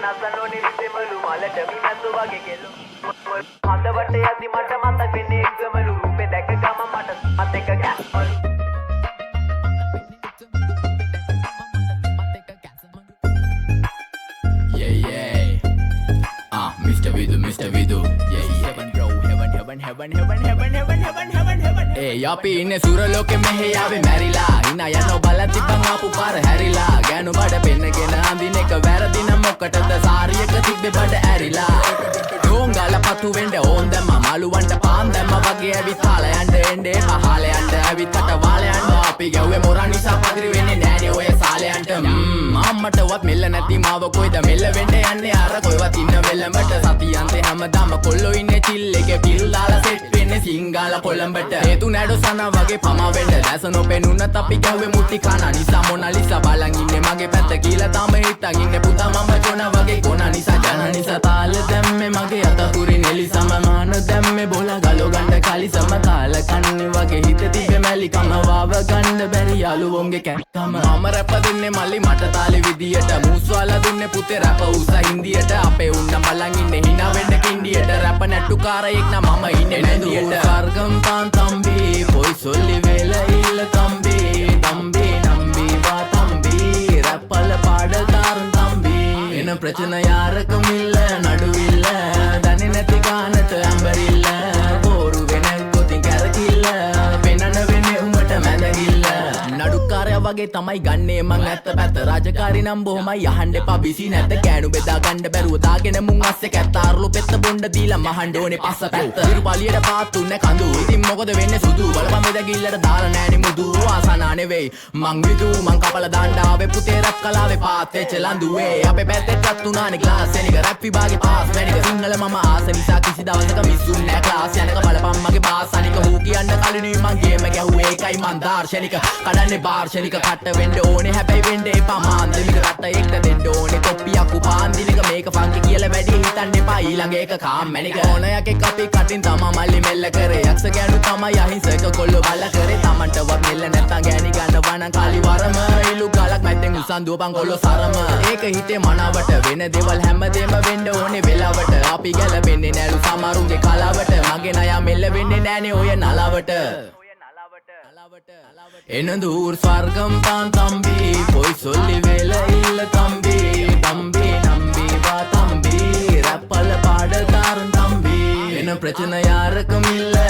නසනෝනි විසෙමලු මලට මිනතු වගේ කෙලු හදවට යදි මට මතක් වෙන්නේ එක්සමලු රූපේ දැක ගම මට මත් එක ගැස්මලු Mr. Vidu, yeah, heaven bro, heaven. Hey, අපි ඉන්නේ සුරලෝකෙ මෙහෙ ආවේ මැරිලා. හිනා යනෝ බලන් තිබ්බන් ආපු පාර හැරිලා. ගෑනු බඩ පෙන්නගෙන අඳින එක වැරදි නම් මොකටද සාරියක තිබ්බේ බඩ ඇරිලා. ඩෝංගල පතු වෙන්න ඕන් දැම්ම මලුවන්ට පාන් දැම්ම වගේ ඇවිත් හාල යන්න එන්නේ පහල යන්න ඇවිත් කට වාල යන්න අපි ගැව්වේ මොරා නිසා පදිරි වෙන්නේ නෑනේ ඔය සාලයන්ට අම්මටවත් මෙල්ල නැති මාව කොයිද මෙල්ල වෙන්න යන්නේ අර කොයිවත් ඉන්න වෙලමට සතියන්තේ හැමදාම කොල්ලෝ ඉන්නේ චිල් එකේ පිල්ලාලා සෙට් වෙන්නේ සිංගාල කොළඹට හේතු නැඩෝ සනා වගේ පමා වෙන්න දැස නොපෙනුනත් අපි ගැව්වේ මුටි කන නිසා මොනාලිසා බලන් ඉන්නේ මගේ පැත්ත කියලා තාම හිටන් ඉන්නේ පුතා මම ජොන වගේ කොන නිසා ජන නිසා තාල දැම්මේ මගේ අතතුරින් එලිසම මාන දැම්මේ බෝලා ගලෝ ගන්න කලිසම කාල කන්නේ වගේ හිත තිබ්බේ මැලිකම වාව ගන්න බැරි යාළුවෝන්ගේ කැක්කම මම රැප දෙන්නේ මල්ලි මට තාලේ විදියට මූස්වාලා දුන්නේ පුතේ රැප උසා හින්දියට අපේ උන්නම් බලන් ඉන්නේ hina වෙන්න කින්ඩියට රැප නැට්ටුකාරයෙක් නම් මම ඉන්නේ නැන්දියට ස්වර්ගම් තාන් තම්බි පොයි සොල්ලි වේල ඉල්ල තම්බි තම්බි නම්බි වා තම්බි රැප්පල පාඩකාරන් තම්බි එන ප්‍රචන යාරකම ඉල්ල නඩුවිල්ල දන්නේ නැති ගානට ඇම්බරිල්ල බෝරු වෙන කොතින් කැරකිල්ල වෙනන වෙන්නේ උඹට මැදගිල්ල නඩුකාරයා වගේ තමයි ගන්නේ මං ඇත්ත පැත්ත රාජකාරී නම් බොහොමයි අහන්න එපා බිසි නැත කෑනු බෙදා ගන්න බැරුව දාගෙන මුන් අස්සේ කැත්තාරුළු පෙත්ත බොණ්ඩ දීලා මහන්න ඕනේ පස්ස පැත්ත ඉරුපලියට පාත්තුන්නේ කඳු ඉතින් මොකද වෙන්නේ සුදු බලපන් මෙදගිල්ලට දාලා නෑනේ මුදු ආසනා නෙවෙයි මං විදු මං කපලා දාන්න ආවේ පුතේ රැප් කලාවේ පාත් වෙච්ච ලඳුවේ අපේ පැත්තටත් උනානේ ක්ලාස් එනික රැප් විභාගේ පාස් වෙනික සිංහල මම ආස නිසා කිසි දවසක මිස්සුන්නේ නෑ ක්ලාස් යනක බලපන් මගේ පාස් අනික හූ කියන්න කලිනුයි මං ගේම ගැහුවේ ඒකයි මං දාර්ශනික කඩන්නේ බාර්ශනික කට වෙන්න ඕනේ හැබැයි වෙන්න එපා මාන්දමික රට එක්ක දෙන්න ඕනේ කොප්පියක් උපාන්දිනක මේක ෆංකි කියලා වැඩි හිතන්න එපා ඊළඟ එක කාම්මැනික ඕනයක් එක්ක අපි කටින් තමා මල්ලි මෙල්ල කරේ යක්ෂ ගෑනු තමයි අහිංසක කොල්ලෝ බල කරේ තමන්ටවත් මෙල්ල නැත්තම් ගෑණි ගන්නවා නම් කාලි වරම ඉලු ගලක් මැද්දෙන් උසන් දුවපන් කොල්ලෝ සරම ඒක හිතේ මනාවට වෙන දේවල් හැමදේම වෙන්න ඕනේ වෙලාවට අපි ගැලපෙන්නේ නෑලු සමරුන්ගේ කලාවට මගේ නයා මෙල්ල වෙන්නේ නෑනේ ඔය නලාවට එන දූර් ස්වර්ගම් තාන් තම්බි පොයි සොල්ලි වේල ඉල්ල තම්බි තම්බි නම්බි වා තම්බි රැප්පල පාඩකාරන් තම්බි එන ප්‍රචන යාරක මිල්ල